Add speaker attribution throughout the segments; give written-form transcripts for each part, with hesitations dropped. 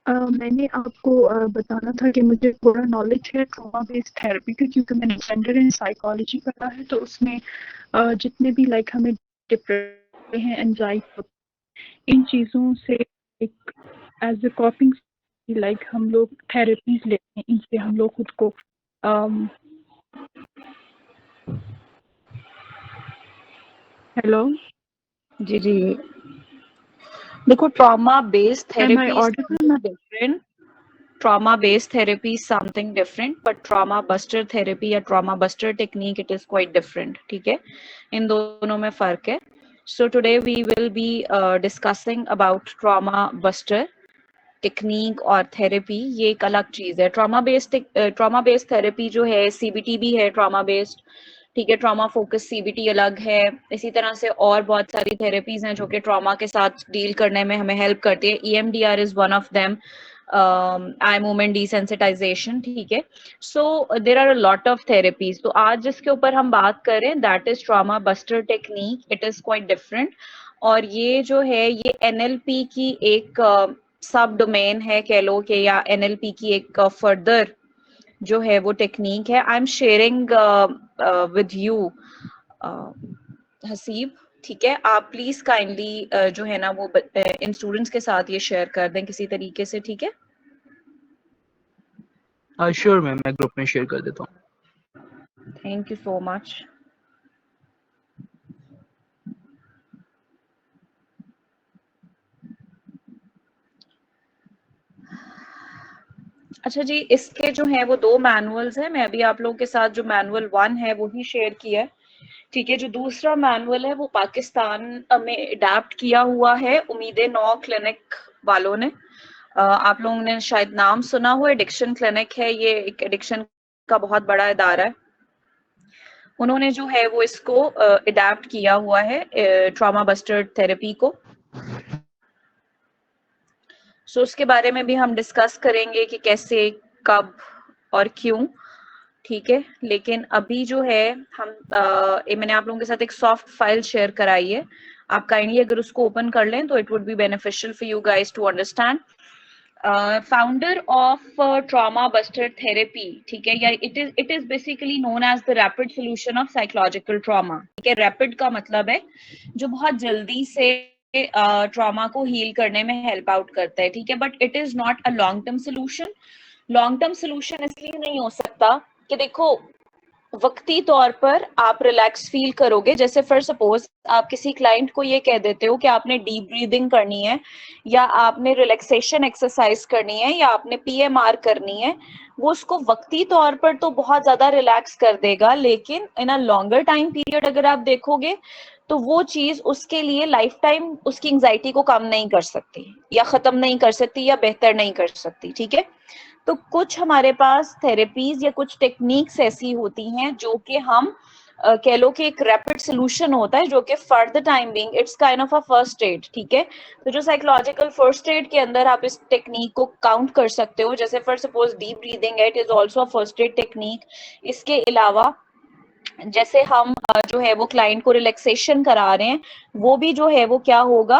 Speaker 1: मैंने आपको बताना था कि मुझे थोड़ा नॉलेज है ट्रॉमा बेस्ड थेरेपी का, क्योंकि मैंने जेंडर एंड साइकोलॉजी पढ़ा है। तो उसमें जितने भी लाइक हमें डिप्रेशन है, एंजाइटी, इन चीज़ों से एक एज अ कॉपिंग लाइक हम लोग थेरेपीज लेते हैं, इनसे हम लोग खुद को हेलो
Speaker 2: जी जी, देखो trauma based
Speaker 1: am I
Speaker 2: therapy is
Speaker 1: audible ma'am?
Speaker 2: Something different. Trauma based therapy is something different, but trauma buster therapy या trauma buster technique it is quite different. ठीक है, इन दोनों में फर्क है। So today we will be discussing about trauma buster technique और therapy. ये एक अलग चीज है। ट्रॉमा बेस्ड थेरेपी जो है सीबीटी भी है ट्रॉमा बेस्ड। ठीक है, ट्रॉमा फोकस सीबीटी अलग है। इसी तरह से और बहुत सारी थेरेपीज हैं जो कि ट्रॉमा के साथ डील करने में हमें हेल्प करती है। EMDR is one of them, eye movement desensitization. ठीक है, so there are a lot of therapies. तो आज जिसके ऊपर हम बात करें that is trauma buster technique. It is quite different, और ये जो है ये एनएलपी की एक सब डोमेन है कह लो कि, या एनएलपी की एक फर्दर जो है वो टेक्निक है। I am sharing with you Haseeb. ठीक है, आप प्लीज काइंडली जो है ना वो इन स्टूडेंट्स के साथ ये शेयर कर दें किसी तरीके से। ठीक है,
Speaker 3: श्योर मैम, मैं ग्रुप में शेयर कर देता हूँ।
Speaker 2: Thank you so much. अच्छा जी, इसके जो है वो दो मैनुअल्स हैं। मैं अभी आप लोगों के साथ जो मैनुअल 1 है वो ही शेयर किया है। ठीक है, जो दूसरा मैनुअल है वो पाकिस्तान में अडेप्ट किया हुआ है उम्मीदें 9 क्लिनिक वालों ने। आप लोगों ने शायद नाम सुना हो, एडिक्शन क्लिनिक है ये, एक एडिक्शन का बहुत बड़ा इदारा है। उन्होंने जो है वो इसको अडेप्ट किया हुआ है ट्रॉमा बस्टर थेरेपी को। सो उसके बारे में भी हम डिस्कस करेंगे कि कैसे, कब और क्यों। ठीक है, लेकिन अभी जो है हम मैंने आप लोगों के साथ एक सॉफ्ट फाइल शेयर कराई है। आप काइंडली अगर उसको ओपन कर लें तो it would be beneficial for you guys to understand. Founder of trauma buster therapy, ठीक है, या it is basically known as the rapid solution of psychological trauma. ठीक है, रैपिड का मतलब है जो बहुत जल्दी से ट्रॉमा को हील करने में हेल्प आउट करता है। ठीक है, but it is not a long term solution. Long term solution इसलिए नहीं हो सकता कि देखो वक्ती तौर पर आप रिलैक्स फील करोगे। जैसे फॉर सपोज आप किसी क्लाइंट को ये कह देते हो कि आपने डीप ब्रीदिंग करनी है, या आपने रिलैक्सेशन एक्सरसाइज करनी है, या आपने पीएमआर करनी है, वो उसको वक्ती तौर पर तो बहुत ज्यादा रिलैक्स कर देगा, लेकिन इन अ लॉन्गर टाइम पीरियड अगर आप देखोगे तो वो चीज उसके लिए लाइफ टाइम उसकी एंजाइटी को कम नहीं कर सकती, या खत्म नहीं कर सकती, या बेहतर नहीं कर सकती। ठीक है, तो कुछ हमारे पास थेरेपीज या कुछ टेक्निक्स ऐसी होती हैं जो कि हम कह लो कि एक रैपिड सोल्यूशन होता है, जो कि for the time being it's kind of a first aid. ठीक है, तो जो साइकोलॉजिकल फर्स्ट एड के अंदर आप इस टेक्निक को काउंट कर सकते हो। जैसे for suppose deep breathing, it is also a first aid technique. इसके अलावा जैसे हम जो है वो क्लाइंट को रिलैक्सेशन करा रहे हैं, वो भी जो है वो क्या होगा,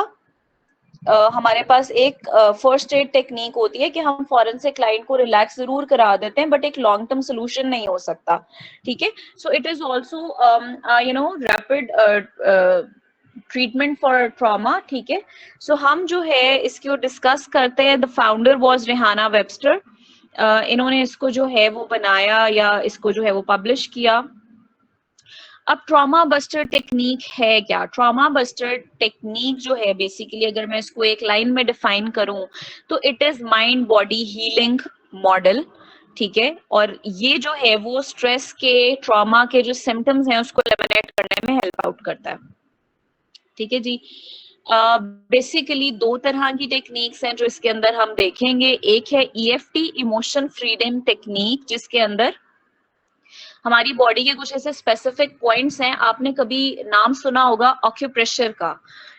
Speaker 2: हमारे पास एक फर्स्ट एड टेक्निक होती है कि हम फौरन से क्लाइंट को रिलैक्स जरूर करा देते हैं, बट एक लॉन्ग टर्म सोल्यूशन नहीं हो सकता। ठीक है, so it is also you know rapid treatment for trauma. ठीक है, सो हम जो है इसको डिस्कस करते हैं। The founder was Rehana Webster. इन्होंने इसको जो है वो बनाया, या इसको जो है वो पब्लिश किया। अब ट्रॉमा बस्टर टेक्निक है क्या? ट्रॉमा बस्टर टेक्निक जो है बेसिकली अगर मैं इसको एक लाइन में डिफाइन करूं तो it is mind body healing model. ठीक है, और ये जो है वो स्ट्रेस के, ट्रॉमा के जो सिम्टम्स हैं उसको एलिमिनेट करने में हेल्प आउट करता है। ठीक है जी, बेसिकली दो तरह की टेक्निक्स हैं जो इसके अंदर हम देखेंगे। एक है ईएफटी, इमोशन फ्रीडम टेक्निक, जिसके अंदर हमारी बॉडी के कुछ ऐसे स्पेसिफिक पॉइंट्स हैं। आपने कभी नाम सुना होगा ऑक्यूप्रेशर का।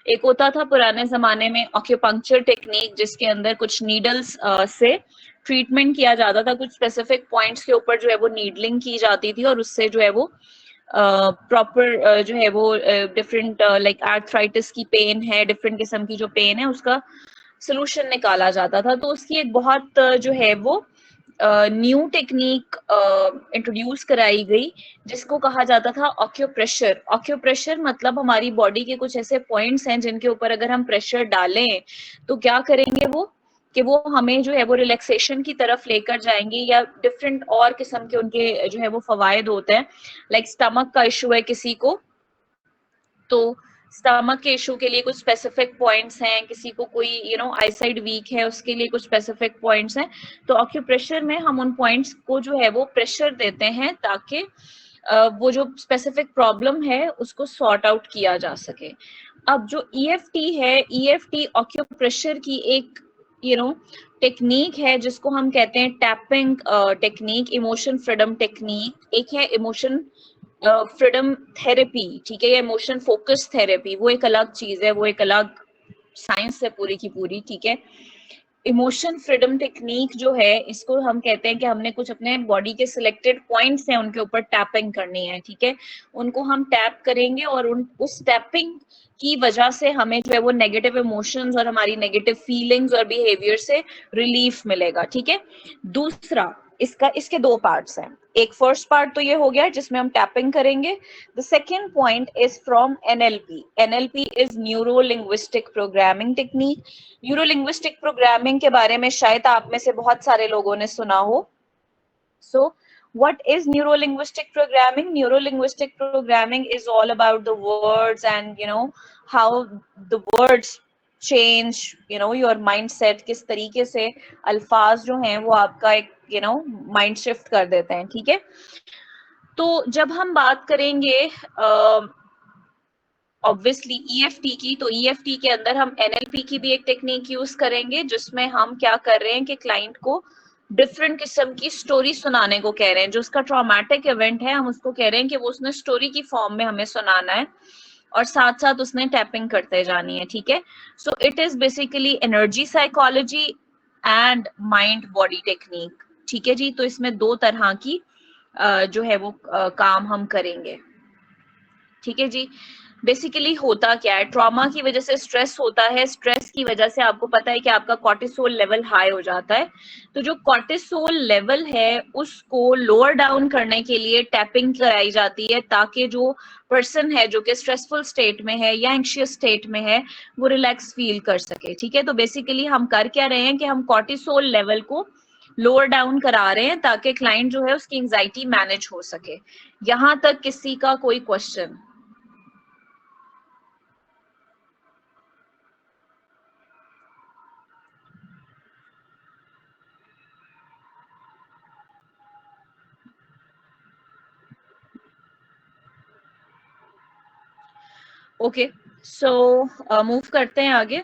Speaker 2: एक होता था पुराने जमाने में ऑक्यूपंक्चर टेक्निक, जिसके अंदर कुछ नीडल्स से ट्रीटमेंट किया जाता था। कुछ स्पेसिफिक पॉइंट्स के ऊपर जो है वो नीडलिंग की जाती थी, और उससे जो है वो प्रॉपर जो है वो डिफरेंट लाइक आर्थराइटिस की पेन है, डिफरेंट किस्म की जो पेन है उसका सोल्यूशन निकाला जाता था। तो उसकी एक बहुत जो है वो न्यू टेक्निक इंट्रोड्यूस कराई गई जिसको कहा जाता था ऑक्यूप्रेशर। ऑक्यूप्रेशर मतलब हमारी बॉडी के कुछ ऐसे पॉइंट्स हैं जिनके ऊपर अगर हम प्रेशर डालें तो क्या करेंगे वो कि वो हमें जो है वो रिलैक्सेशन की तरफ लेकर जाएंगे, या डिफरेंट और किस्म के उनके जो है वो फवायद होते हैं। लाइक स्टमक का इशू है किसी को, तो स्टमक के इशू के लिए कुछ स्पेसिफिक पॉइंट्स हैं, किसी को कोई आईसाइट वीक है उसके लिए कुछ स्पेसिफिक पॉइंट्स हैं। तो ऑक्यूप्रेशर में हम उन पॉइंट्स को जो है वो प्रेशर देते हैं ताकि वो जो स्पेसिफिक प्रॉब्लम है उसको सॉर्ट आउट किया जा सके। अब जो ईएफटी है, ईएफटी ऑक्यूप्रेशर की एक टेक्निक है जिसको हम कहते हैं tapping technique, emotion freedom technique. एक है इमोशन फ्रीडम थेरेपी, ठीक है, या इमोशन फोकस थेरेपी, वो एक अलग चीज है, वो एक अलग साइंस है पूरी की पूरी, ठीक है। इमोशन फ्रीडम टेक्निक जो है इसको हम कहते हैं कि हमने कुछ अपने बॉडी के सिलेक्टेड पॉइंट्स हैं उनके ऊपर टैपिंग करनी है, ठीक है। उनको हम टैप करेंगे और उस टैपिंग की वजह से हमें जो है वो नेगेटिव इमोशंस और हमारी नेगेटिव फीलिंग्स और बिहेवियर से रिलीफ मिलेगा, ठीक है। दूसरा, इसके दो पार्ट्स हैं। एक फर्स्ट पार्ट तो ये हो गया जिसमें हम टैपिंग करेंगे। The second point is from NLP. NLP is neuro linguistic programming technique. Neuro linguistic programming के बारे में शायद आप में से बहुत सारे लोगों ने सुना हो। So, what is neuro-linguistic programming? Neuro-linguistic programming is all about the words and how the words change your mindset, किस तरीके से अल्फाज जो हैं वो आपका एक माइंड शिफ्ट कर देते हैं, ठीक है। तो जब हम बात करेंगे ऑब्वियसली ईएफटी की, तो ईएफटी के अंदर हम एनएलपी की भी एक टेक्निक यूज करेंगे जिसमें हम क्या कर रहे हैं कि क्लाइंट को डिफरेंट किस्म की स्टोरी सुनाने को कह रहे हैं। जो उसका ट्रॉमेटिक इवेंट है हम उसको कह रहे हैं कि वो उसने स्टोरी की फॉर्म में हमें सुनाना है और साथ साथ उसने टैपिंग करते जानी है, ठीक है। So it is basically energy psychology and mind body technique, ठीक है जी। तो इसमें दो तरह की जो है वो काम हम करेंगे, ठीक है जी। बेसिकली होता क्या है, ट्रॉमा की वजह से स्ट्रेस होता है, स्ट्रेस की वजह से आपको पता है कि आपका कॉर्टिसोल लेवल हाई हो जाता है। तो जो कॉर्टिसोल लेवल है उसको लोअर डाउन करने के लिए टैपिंग कराई जाती है ताकि जो पर्सन है जो कि स्ट्रेसफुल स्टेट में है या एंग्शियस स्टेट में है वो रिलैक्स फील कर सके, ठीक है। तो बेसिकली हम कर क्या रहे हैं कि हम कॉर्टिसोल लेवल को लोअर डाउन करा रहे हैं ताकि क्लाइंट जो है उसकी एंजाइटी मैनेज हो सके। यहां तक किसी का कोई क्वेश्चन? ओके, सो मूव करते हैं आगे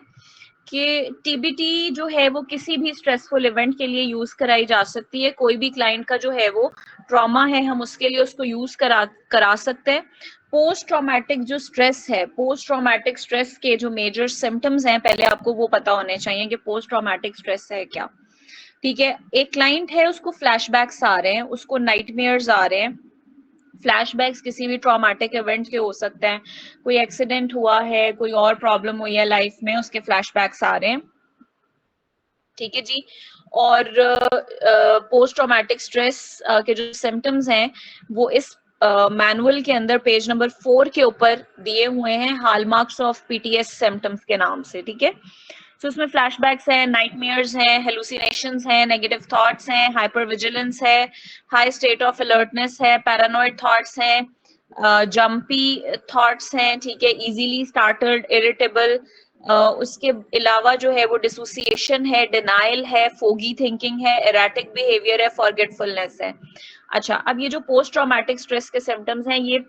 Speaker 2: कि टीबीटी जो है वो किसी भी स्ट्रेसफुल इवेंट के लिए यूज कराई जा सकती है। कोई भी क्लाइंट का जो है वो ट्रॉमा है हम उसके लिए उसको यूज करा सकते हैं। पोस्ट ट्रॉमेटिक जो स्ट्रेस है, पोस्ट ट्रॉमेटिक स्ट्रेस के जो मेजर सिम्टम्स हैं पहले आपको वो पता होने चाहिए कि पोस्ट ट्रॉमेटिक स्ट्रेस है क्या, ठीक है। एक क्लाइंट है उसको फ्लैशबैक्स आ रहे हैं, उसको नाइटमेयर्स आ रहे हैं। फ्लैशबैक्स किसी भी ट्रॉमेटिक इवेंट के हो सकते हैं, कोई एक्सीडेंट हुआ है, कोई और प्रॉब्लम हुई है लाइफ में, उसके फ्लैशबैक्स आ रहे हैं, ठीक है जी। और पोस्ट ट्रॉमेटिक स्ट्रेस के जो सिम्टम्स हैं वो इस मैनुअल के अंदर पेज नंबर 4 के ऊपर दिए हुए हैं, हॉलमार्क्स ऑफ पीटीएस सिम्टम्स के नाम से, ठीक है। तो उसमें फ्लैशबैक्स है, नाइटमेयर्स हैं, हेलुसिनेशंस हैं, नेगेटिव थॉट्स हैं, हाइपर विजिलेंस है, हाई स्टेट ऑफ अलर्टनेस है, पैरानॉइड थॉट्स हैं, जंपी थॉट्स हैं, ठीक है, इजीली स्टार्टर्ड, इरिटेबल। उसके अलावा जो है वो डिसोसिएशन है, डिनायल है, फोगी थिंकिंग है, एराटिक बिहेवियर है, फॉरगेटफुलनेस है। अच्छा, अब ये जो पोस्ट ट्रॉमेटिक स्ट्रेस के सिम्टम्स हैं ये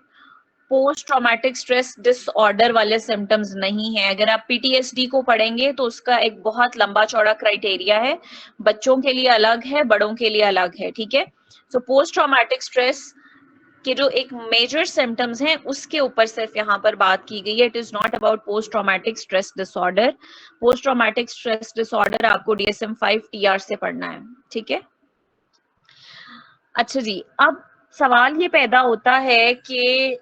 Speaker 2: पोस्ट ट्रॉमेटिक स्ट्रेस डिसऑर्डर वाले सिम्टम्स नहीं है। अगर आप पीटीएसडी को पढ़ेंगे तो उसका एक बहुत लंबा चौड़ा क्राइटेरिया है, बच्चों के लिए अलग है, बड़ों के लिए अलग है, ठीक है। सो पोस्ट ट्रॉमेटिक स्ट्रेस के जो एक मेजर सिम्टम्स हैं उसके ऊपर सिर्फ यहाँ पर बात की गई है। It is not about post traumatic stress disorder. Post traumatic stress disorder आपको DSM-5 TR से पढ़ना है, ठीक है। अच्छा जी, अब सवाल ये पैदा होता है कि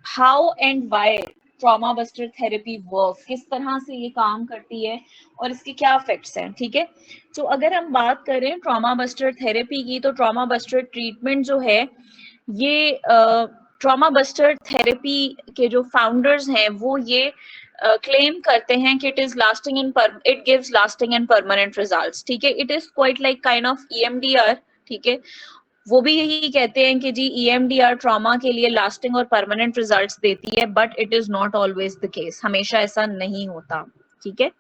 Speaker 2: how and why trauma buster therapy work, किस तरह से ये काम करती है और इसके क्या इफेक्ट्स हैं, ठीक है। तो अगर हम बात करें ट्रॉमा बस्टर थेरेपी की, तो ट्रॉमा बस्टर ट्रीटमेंट जो है ये ट्रॉमा बस्टर थेरेपी के जो फाउंडर्स हैं वो ये क्लेम करते हैं कि it is lasting and it gives lasting and permanent results, ठीक है। It is quite like kind of EMDR, ठीक है। वो भी यही कहते हैं कि जी EMDR ट्रॉमा के लिए लास्टिंग और परमानेंट रिजल्ट्स देती है, but it is not always the case, हमेशा ऐसा नहीं होता, ठीक है।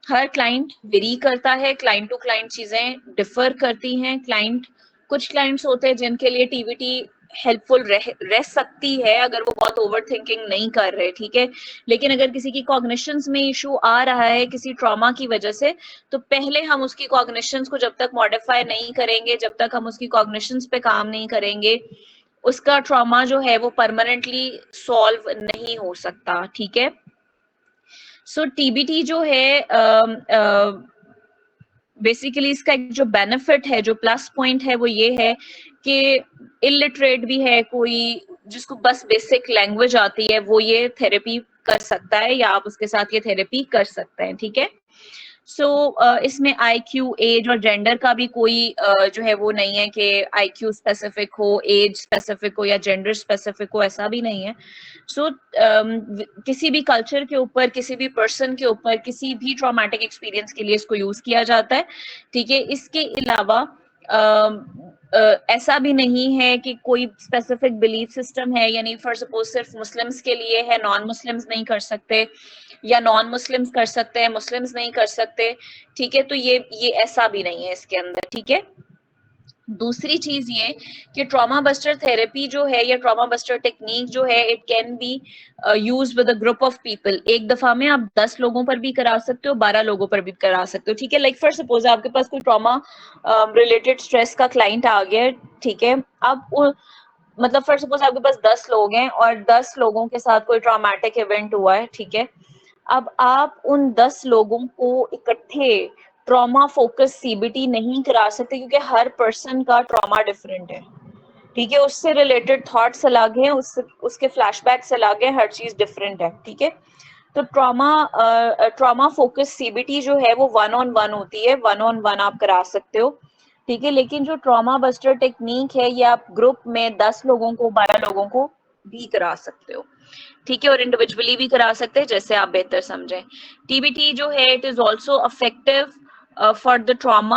Speaker 2: हर क्लाइंट वेरी करता है, क्लाइंट टू क्लाइंट चीजें डिफर करती हैं। कुछ क्लाइंट्स होते हैं जिनके लिए TBT हेल्पफुल रह सकती है अगर वो बहुत ओवर थिंकिंग नहीं कर रहे, ठीक है। लेकिन अगर किसी की कॉग्निशंस में इशू आ रहा है किसी ट्रॉमा की वजह से, तो पहले हम उसकी कॉग्निशंस को जब तक मॉडिफाई नहीं करेंगे, जब तक हम उसकी कॉग्निशंस पे काम नहीं करेंगे, उसका ट्रॉमा जो है वो परमानेंटली सॉल्व नहीं हो सकता, ठीक है। सो TBT जो है बेसिकली इसका एक जो बेनिफिट है, जो प्लस पॉइंट है, वो ये है कि इलिटरेट भी है कोई, जिसको बस बेसिक लैंग्वेज आती है, वो ये थेरेपी कर सकता है या आप उसके साथ ये थेरेपी कर सकते हैं, ठीक है। सो इसमें IQ, एज और जेंडर का भी कोई जो है वो नहीं है कि IQ स्पेसिफिक हो, एज स्पेसिफिक हो या जेंडर स्पेसिफिक हो, ऐसा भी नहीं है। सो किसी भी कल्चर के ऊपर, किसी भी पर्सन के ऊपर, किसी भी ट्रॉमेटिक एक्सपीरियंस के लिए इसको यूज किया जाता है, ठीक है। इसके अलावा ऐसा भी नहीं है कि कोई स्पेसिफिक बिलीफ सिस्टम है, यानी फॉर सपोज सिर्फ मुस्लिम्स के लिए है, नॉन मुस्लिम्स नहीं कर सकते, या नॉन मुस्लिम्स कर सकते हैं, मुस्लिम्स नहीं कर सकते, ठीक है। तो ये ऐसा भी नहीं है इसके अंदर, ठीक है। दूसरी चीज ये कि ट्रॉमा बस्टर थेरेपी जो है या ट्रॉमा बस्टर टेक्निक जो है, it can be use with a group of people. एक दफा में आप 10 लोगों पर भी करा सकते हो, 12 लोगों पर भी करा सकते हो, ठीक है। लाइक फॉर सपोज आपके पास कोई ट्रॉमा रिलेटेड स्ट्रेस का क्लाइंट आ गया, ठीक है। अब मतलब फॉर सपोज आपके पास 10 लोग हैं और 10 लोगों के साथ कोई ट्रॉमेटिक इवेंट हुआ है, ठीक है। अब आप उन 10 लोगों को इकट्ठे ट्रॉमा फोकस CBT नहीं करा सकते, क्योंकि हर पर्सन का ट्रॉमा डिफरेंट है, ठीक है। उससे रिलेटेड थॉट्स अलग हैं, उसके फ्लैशबैक्स अलग हैं, हर चीज डिफरेंट है, ठीक है। तो ट्रॉमा फोकस CBT जो है वो 1-on-1 होती है, 1-on-1 आप करा सकते हो, ठीक है। लेकिन जो ट्रॉमा बस्टर टेक्निक है ये आप ग्रुप में 10 लोगों को, 12 लोगों को भी करा सकते हो, ठीक है। और इंडिविजुअली भी करा सकते हैं, जैसे आप बेहतर समझें। TBT जो है it is also effective for the trauma,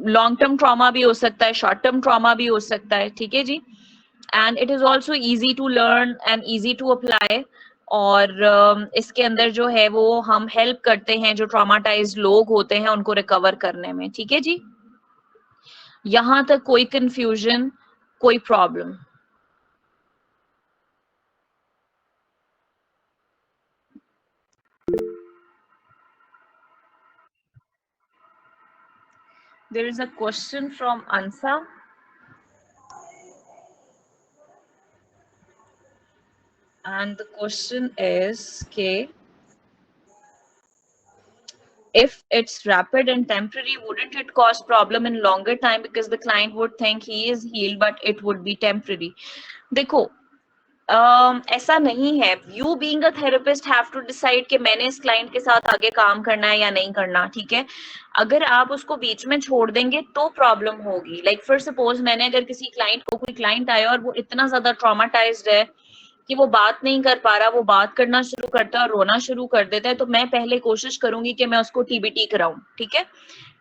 Speaker 2: long term trauma भी हो सकता है, शॉर्ट टर्म ट्रॉमा भी हो सकता है, ठीक है जी। And it is also easy to learn and easy to apply. और इसके अंदर जो है वो हम हेल्प करते हैं जो ट्रॉमाटाइज्ड लोग होते हैं उनको रिकवर करने में, ठीक है जी। यहां तक कोई कंफ्यूजन, कोई problem? There is a question from Ansa. And the question is, okay, if it's rapid and temporary, wouldn't it cause problem in longer time because the client would think he is healed, but it would be temporary? देखो, ऐसा नहीं है। You being a therapist have to decide कि मैंने इस client के साथ आगे काम करना है या नहीं करना, ठीक है। अगर आप उसको बीच में छोड़ देंगे तो प्रॉब्लम होगी। लाइक फॉर सपोज मैंने अगर किसी क्लाइंट को, कोई क्लाइंट आया और वो इतना ज्यादा ट्रॉमाटाइज्ड है कि वो बात नहीं कर पा रहा, वो बात करना शुरू करता है और रोना शुरू कर देता है, तो मैं पहले कोशिश करूंगी कि मैं उसको TBT कराऊं, ठीक है।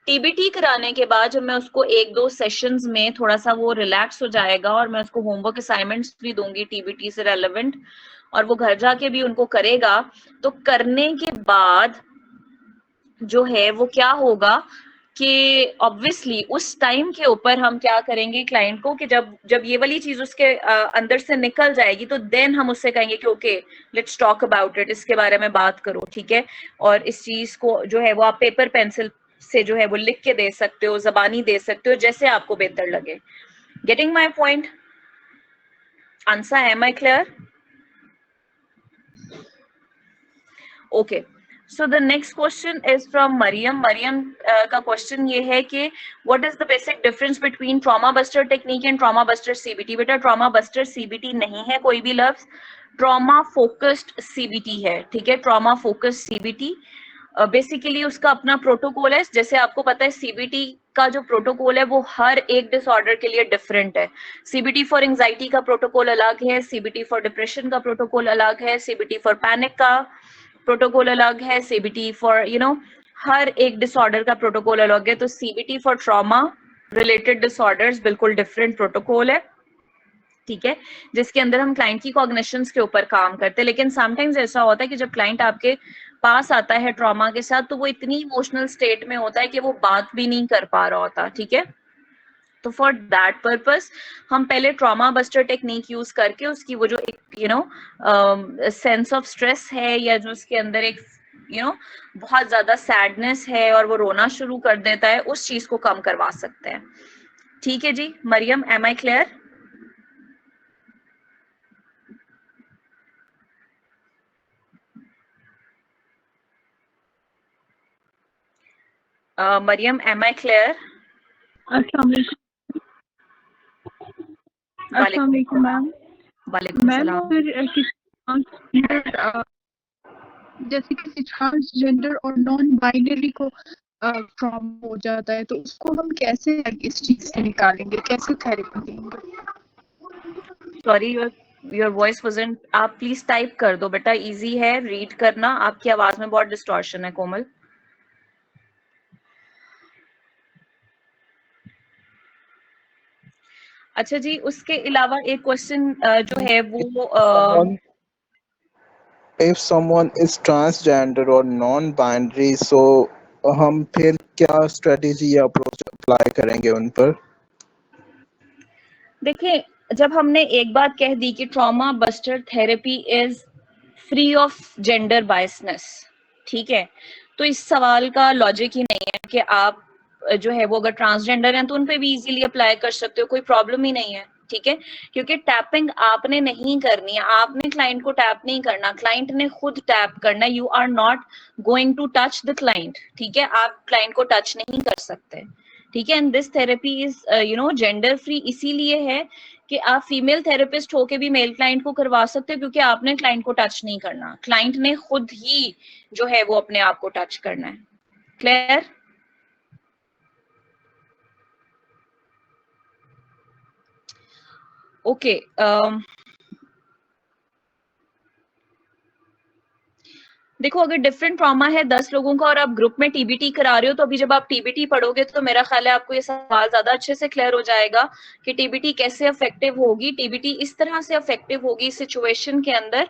Speaker 2: TBT कराने के बाद जब मैं उसको 1-2 सेशंस में थोड़ा सा वो रिलैक्स हो जाएगा और मैं उसको होमवर्क असाइनमेंट्स भी दूंगी TBT से रेलेवेंट, और वो घर जाके भी उनको करेगा, तो करने के बाद जो है वो क्या होगा कि ऑब्वियसली उस टाइम के ऊपर हम क्या करेंगे क्लाइंट को कि जब ये वाली चीज उसके अंदर से निकल जाएगी तो देन हम उससे कहेंगे कि okay let's talk about it, इसके बारे में बात करो, ठीक है। और इस चीज को जो है वो आप पेपर पेंसिल से जो है वो लिख के दे सकते हो, जबानी दे सकते हो, जैसे आपको बेहतर लगे। Getting my point? Answer, am I clear? Okay. So the next question is from Mariam. Mariam का question ये है कि what is the basic difference between trauma buster technique and trauma buster CBT? बेटा trauma buster CBT नहीं है कोई भी लफ्ज, trauma focused CBT है, ठीक है, trauma focused CBT बेसिकली उसका अपना प्रोटोकॉल है। जैसे आपको पता है सीबीटी का जो प्रोटोकॉल है वो हर एक डिसऑर्डर के लिए डिफरेंट है। सीबीटी फॉर एंजाइटी का प्रोटोकॉल अलग है, सीबीटी फॉर डिप्रेशन का प्रोटोकॉल अलग है, सीबीटी फॉर पैनिक का प्रोटोकॉल अलग है, सीबीटी फॉर हर एक डिसऑर्डर का प्रोटोकॉल अलग है। तो CBT for trauma related disorders बिल्कुल डिफरेंट प्रोटोकॉल है, ठीक है, जिसके अंदर हम क्लाइंट की कॉग्निशंस के ऊपर काम करते हैं। लेकिन समटाइम्स ऐसा होता है कि जब क्लाइंट आपके पास आता है ट्रॉमा के साथ तो वो इतनी इमोशनल स्टेट में होता है कि वो बात भी नहीं कर पा रहा होता, ठीक है। तो फॉर दैट पर्पस हम पहले ट्रॉमा बस्टर टेक्निक यूज करके उसकी वो जो एक सेंस ऑफ स्ट्रेस है या जो उसके अंदर एक बहुत ज्यादा सैडनेस है और वो रोना शुरू कर देता है, उस चीज को कम करवा सकते हैं। ठीक है जी Mariam, am I clear? Mariam, am I clear?
Speaker 1: अस्सलाम वालेकुम मैम।
Speaker 2: वालेकुम
Speaker 1: मैम
Speaker 2: सलाम।
Speaker 1: अगर जैसे किसी ट्रांसजेंडर और नॉन बाइनरी को ट्रॉमा हो जाता है तो उसको हम कैसे इस चीज से निकालेंगे, कैसे थेरेपी देंगे?
Speaker 2: सॉरी योर वॉइस वाजंट, आप प्लीज टाइप कर दो बेटा, इजी है रीड करना, आपकी आवाज में बहुत डिस्टॉर्शन है कोमल। अच्छा जी, उसके अलावा एक क्वेश्चन जो है वो
Speaker 4: if someone is transgender or non-binary, so हम फिर क्या स्ट्रेटेजी या अप्रोच अप्लाई करेंगे उन पर?
Speaker 2: देखिए, जब हमने एक बात कह दी कि trauma buster therapy is free of gender biasness, ठीक है, तो इस सवाल का लॉजिक ही नहीं है कि आप जो है वो अगर ट्रांसजेंडर हैं तो उन पे भी इजीली अप्लाई कर सकते हो, कोई प्रॉब्लम ही नहीं है, ठीक है। क्योंकि टैपिंग आपने नहीं करनी है, आपने क्लाइंट को टैप नहीं करना, क्लाइंट ने खुद टैप करना है। You are not going to touch the client, ठीक है, आप क्लाइंट को टच नहीं कर सकते, ठीक है। And this therapy is gender free इसीलिए है कि आप फीमेल थेरेपिस्ट होके भी मेल क्लाइंट को करवा सकते हो, क्योंकि आपने क्लाइंट को टच नहीं करना, क्लाइंट ने खुद ही जो है वो अपने आप को टच करना है। क्लियर? ओके, देखो अगर डिफरेंट ट्रॉमा है 10 लोगों का और आप ग्रुप में टीबीटी करा रहे हो, तो अभी जब आप टीबीटी पढ़ोगे तो मेरा ख्याल है आपको ये सवाल ज्यादा अच्छे से क्लियर हो जाएगा कि टीबीटी कैसे इफेक्टिव होगी। टीबीटी इस तरह से इफेक्टिव होगी सिचुएशन के अंदर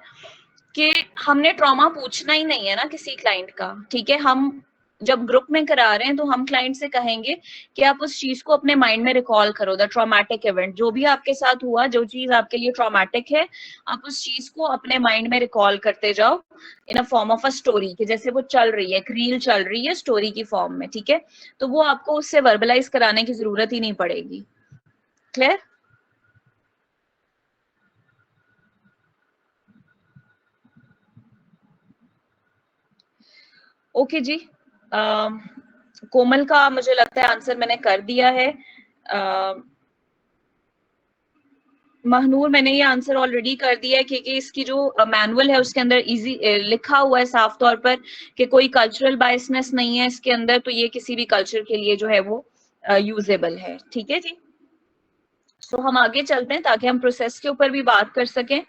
Speaker 2: कि हमने ट्रॉमा पूछना ही नहीं है ना किसी क्लाइंट का, ठीक है। हम जब ग्रुप में करा रहे हैं तो हम क्लाइंट से कहेंगे कि आप उस चीज को अपने माइंड में रिकॉल करो, द ट्रॉमेटिक इवेंट, जो भी आपके साथ हुआ, जो चीज आपके लिए ट्रॉमेटिक है, आप उस चीज को अपने माइंड में रिकॉल करते जाओ in a form of a story, कि जैसे वो चल रही है, एक रील चल रही है स्टोरी की फॉर्म में, ठीक है। तो वो आपको उससे वर्बलाइज कराने की जरूरत ही नहीं पड़ेगी। क्लियर? ओके जी, कोमल का मुझे लगता है आंसर मैंने कर दिया है। महनूर, मैंने ये आंसर ऑलरेडी कर दिया है, क्योंकि इसकी जो मैनुअल है उसके अंदर इजी लिखा हुआ है साफ तौर पर कि कोई कल्चरल बायसनेस नहीं है इसके अंदर, तो ये किसी भी कल्चर के लिए जो है वो यूजेबल है, ठीक है जी। सो हम आगे चलते हैं ताकि हम प्रोसेस के ऊपर भी बात कर सकें।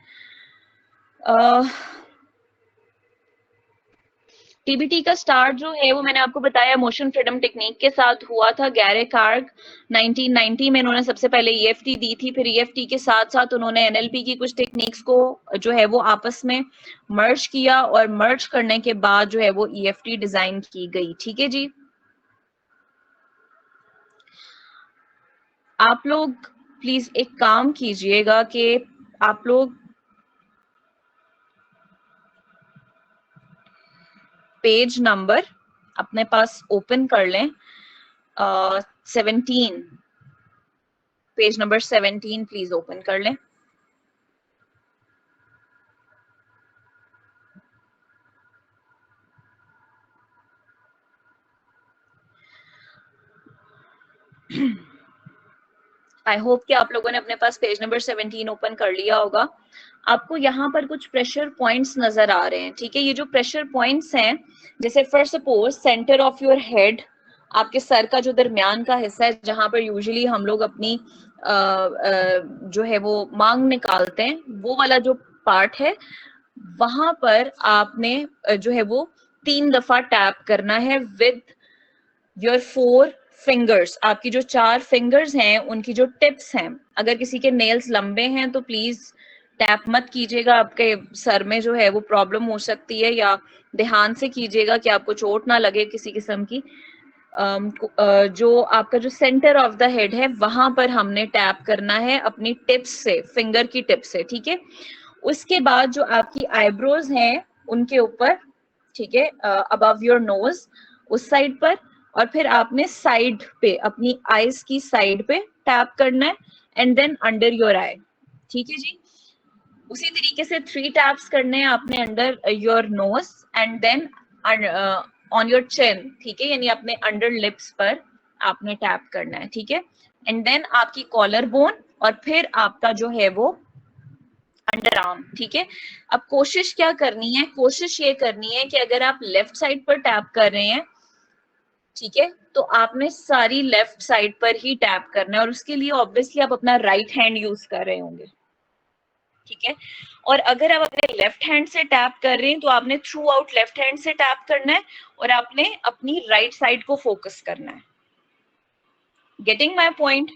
Speaker 2: टीबीटी का स्टार्ट जो है वो मैंने आपको बताया इमोशन फ्रीडम टेक्निक के साथ हुआ था। गैरे कार्ग 1990 में इन्होंने सबसे पहले ईएफटी दी थी, फिर ईएफटी के साथ साथ उन्होंने एनएलपी की कुछ टेक्निक्स को जो है वो आपस में मर्ज किया और मर्ज करने के बाद जो है वो ईएफटी डिजाइन की गई, ठीक है जी। आप लोग प्लीज एक काम कीजिएगा कि आप लोग पेज नंबर अपने पास ओपन कर लें, 17, पेज नंबर 17 प्लीज ओपन कर लें। आई होप कि आप लोगों ने अपने पास पेज नंबर 17 ओपन कर लिया होगा। आपको यहाँ पर कुछ प्रेशर पॉइंट्स नजर आ रहे हैं, ठीक है। ये जो प्रेशर पॉइंट्स हैं, जैसे for suppose centre of your head, आपके सर का जो दरमियान का हिस्सा है जहां पर यूजुअली हम लोग अपनी जो है वो मांग निकालते हैं, वो वाला जो पार्ट है, वहां पर आपने जो है वो 3 दफा टैप करना है विद योर 4 फिंगर्स। आपकी जो 4 फिंगर्स हैं उनकी जो टिप्स हैं, अगर किसी के नेल्स लंबे हैं तो प्लीज टैप मत कीजिएगा, आपके सर में जो है वो प्रॉब्लम हो सकती है, या ध्यान से कीजिएगा कि आपको चोट ना लगे किसी किस्म की। जो आपका जो सेंटर ऑफ द हेड है वहां पर हमने टैप करना है अपनी टिप्स से, फिंगर की टिप से, ठीक है। उसके बाद जो आपकी आईब्रोज हैं उनके ऊपर, ठीक है, अबव योर नोज उस साइड पर, और फिर आपने साइड पे अपनी आईज की साइड पे टैप करना है, एंड देन अंडर योर आई, ठीक है जी। उसी तरीके से 3 टैप्स करने हैं आपने under your nose and then on your chin, ठीक है, यानी अपने अंडर लिप्स पर आपने टैप करना है, ठीक है। एंड देन आपकी कॉलर बोन, और फिर आपका जो है वो अंडर आर्म, ठीक है। अब कोशिश क्या करनी है, कोशिश ये करनी है कि अगर आप लेफ्ट साइड पर टैप कर रहे हैं, ठीक है, तो आपने सारी लेफ्ट साइड पर ही टैप करना है, और उसके लिए ऑब्वियसली आप अपना राइट हैंड यूज कर रहे होंगे, ठीक है। और अगर आप अपने लेफ्ट हैंड से टैप कर रहे हैं तो आपने थ्रू आउट लेफ्ट हैंड से टैप करना है, और आपने अपनी राइट साइड को फोकस करना है। Getting my point?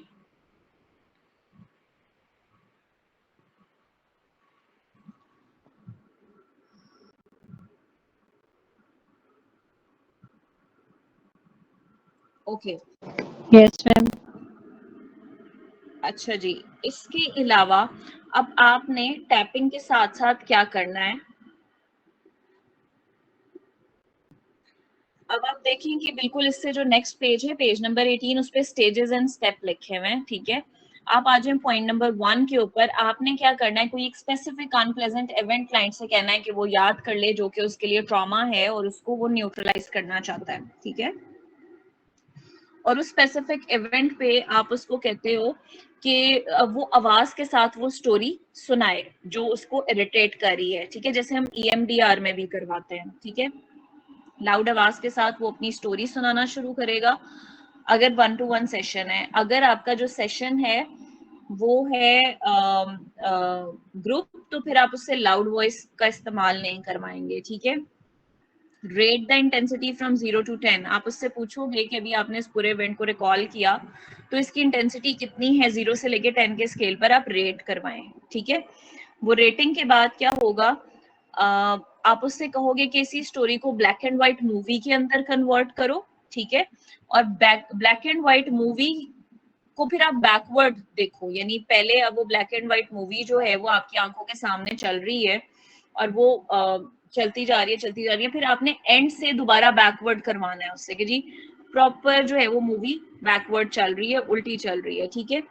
Speaker 2: Okay,
Speaker 1: yes ma'am.
Speaker 2: अच्छा जी। इसके अलावा अब आपने टैपिंग के साथ साथ क्या करना है, अब आप देखें कि बिल्कुल इससे जो नेक्स्ट पेज है, पेज नंबर 18, उस पे स्टेजेस एंड स्टेप लिखे हुए हैं, ठीक है। आप आ जाए पॉइंट नंबर 1 के ऊपर। आपने क्या करना है, कोई एक स्पेसिफिक अनप्लेजेंट इवेंट क्लाइंट से कहना है कि वो याद कर ले, जो कि उसके लिए ट्रॉमा है और उसको वो न्यूट्रलाइज करना चाहता है, ठीक है। और उस स्पेसिफिक इवेंट पे आप उसको कहते हो कि वो आवाज के साथ वो स्टोरी सुनाए जो उसको इरिटेट कर रही है, ठीक है, जैसे हम EMDR में भी करवाते हैं, ठीक है। लाउड आवाज के साथ वो अपनी स्टोरी सुनाना शुरू करेगा, अगर 1-to-1 सेशन है। अगर आपका जो सेशन है वो है ग्रुप, तो फिर आप उससे लाउड वॉइस का इस्तेमाल नहीं करवाएंगे, ठीक है। Rate the intensity from 0 to 10। आप उससे पूछोगे कि अभी आपने इस पूरे इवेंट को रिकॉल किया तो इसकी इंटेंसिटी कितनी है, 0 से लेके 10 के स्केल पर आप रेट करवाएं, ठीक है। वो रेटिंग के बाद क्या होगा, आप उससे कहोगे कि इसी स्टोरी को ब्लैक एंड व्हाइट मूवी के अंदर कन्वर्ट करो, ठीक है। और ब्लैक एंड व्हाइट मूवी को फिर आप बैकवर्ड देखो, यानी पहले अब वो ब्लैक एंड व्हाइट मूवी जो है वो आपकी आंखों के सामने चल रही है, और वो चलती जा रही है, चलती जा रही है, फिर आपने एंड से दोबारा बैकवर्ड करवाना है उससे कि जी प्रॉपर जो है वो मूवी बैकवर्ड चल रही है, उल्टी चल रही है, ठीक है।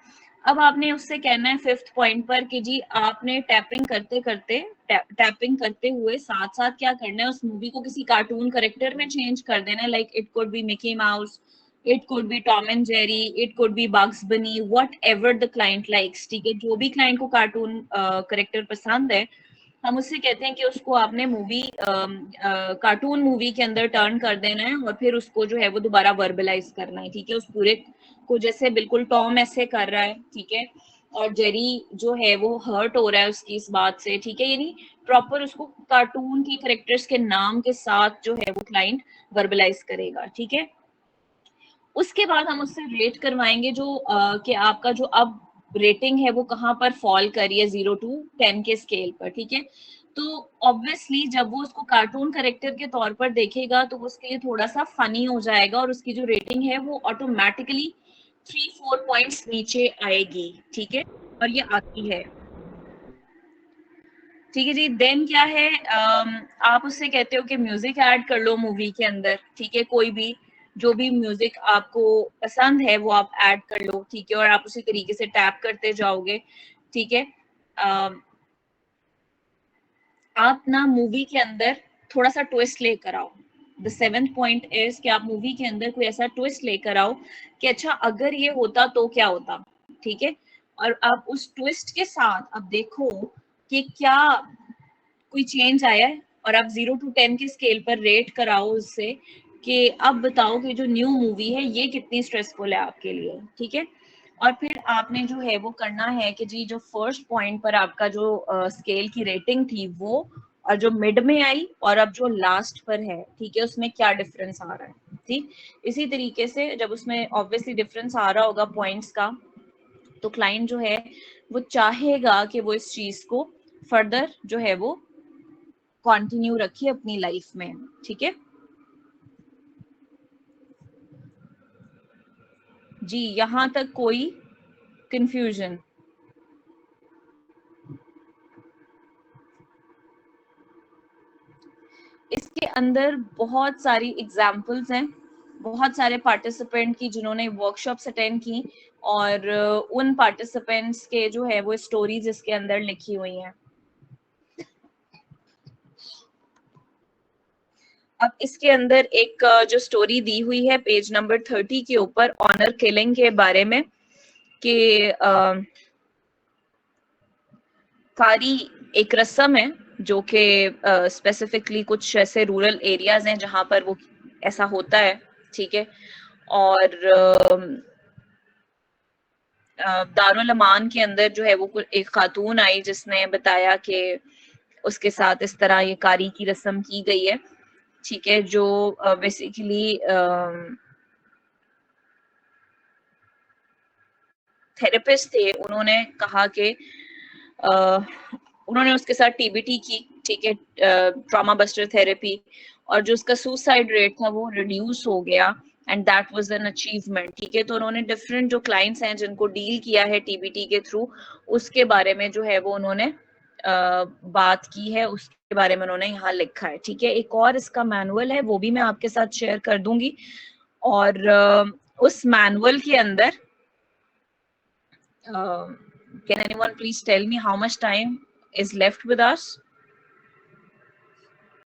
Speaker 2: अब आपने उससे कहना है 5th पॉइंट पर कि जी आपने टैपिंग करते करते टैपिंग करते हुए साथ साथ क्या करना है, उस मूवी को किसी कार्टून करेक्टर में चेंज कर देना है, like it could be Mickey mouse, it could be Tom and Jerry, it could be Bugs Bunny, whatever the client likes, ठीक है। जो भी क्लाइंट को कार्टून करेक्टर पसंद है, हम उससे कहते हैं कि उसको आपने मूवी कार्टून मूवी के अंदर टर्न कर देना है, और फिर उसको जो है वो दोबारा वर्बलाइज करना है, ठीक है। उस पूरे को जैसे बिल्कुल टॉम ऐसे कर रहा है, ठीक है, और जेरी जो है वो हर्ट हो रहा है उसकी इस बात से, ठीक है, यानी प्रॉपर उसको कार्टून की करेक्टर्स के नाम के साथ जो है वो क्लाइंट वर्बलाइज करेगा, ठीक है। उसके बाद हम उससे रेट करवाएंगे जो कि आपका जो अब रेटिंग है वो कहाँ पर फॉल करी है 0 to 10 के स्केल पर, ठीक है। तो ऑब्वियसली जब वो उसको कार्टून करेक्टर के तौर पर देखेगा तो उसके लिए थोड़ा सा फनी हो जाएगा, और उसकी जो रेटिंग है वो ऑटोमेटिकली 3-4 पॉइंट्स नीचे आएगी, ठीक है, और ये आती है, ठीक है जी। देन क्या है, आप उससे कहते हो कि म्यूजिक ऐड कर लो मूवी के अंदर, ठीक है, कोई भी जो भी म्यूजिक आपको पसंद है वो आप ऐड कर लो, ठीक है, और आप उसी तरीके से टैप करते जाओगे, ठीक है। आप ना मूवी के अंदर थोड़ा सा ट्विस्ट लेकर आओ, द 7th पॉइंट इज कि आप मूवी के अंदर कोई ऐसा ट्विस्ट लेकर आओ कि अच्छा अगर ये होता तो क्या होता, ठीक है, और आप उस ट्विस्ट के साथ अब देखो कि क्या कोई चेंज आया है, और आप 0 to 10 के स्केल पर रेट कराओ उससे कि अब बताओ कि जो न्यू मूवी है ये कितनी स्ट्रेसफुल है आपके लिए, ठीक है। और फिर आपने जो है वो करना है कि जी जो फर्स्ट पॉइंट पर आपका जो स्केल की रेटिंग थी वो, और जो मिड में आई और अब जो लास्ट पर है, ठीक है, उसमें क्या डिफरेंस आ रहा है, ठीक। इसी तरीके से जब उसमें ऑब्वियसली डिफरेंस आ रहा होगा पॉइंट्स का, तो क्लाइंट जो है वो चाहेगा कि वो इस चीज को फर्दर जो है वो कंटिन्यू रखिए अपनी लाइफ में, ठीक है जी। यहां तक कोई कंफ्यूजन? इसके अंदर बहुत सारी एग्जाम्पल्स हैं, बहुत सारे पार्टिसिपेंट की जिन्होंने वर्कशॉप्स अटेंड की, और उन पार्टिसिपेंट्स के जो है वो स्टोरीज इसके अंदर लिखी हुई हैं। अब इसके अंदर एक जो स्टोरी दी हुई है पेज नंबर 30 के ऊपर, ऑनर किलिंग के बारे में, कि कारी एक रस्म है जो कि स्पेसिफिकली कुछ ऐसे रूरल एरियाज हैं जहां पर वो ऐसा होता है, ठीक है। और दारुल अमान के अंदर जो है वो एक खातून आई जिसने बताया कि उसके साथ इस तरह ये कारी की रस्म की गई है, ठीक है, जो बेसिकली थेरेपिस्ट थे, उन्होंने कहा कि उन्होंने उसके साथ टीबीटी की, ठीक है, ट्रॉमा बस्टर थेरेपी, और जो उसका सुसाइड रेट था वो रिड्यूस हो गया, and that was an achievement, ठीक है। तो उन्होंने डिफरेंट जो क्लाइंट्स हैं जिनको डील किया है टीबीटी के थ्रू, उसके बारे में जो है वो उन्होंने बात की है, उसके बारे में उन्होंने यहाँ लिखा है, ठीक है। एक और इसका मैनुअल है, वो भी मैं आपके साथ शेयर कर दूंगी, और उस मैनुअल के अंदर can anyone please tell me how much time is left with us?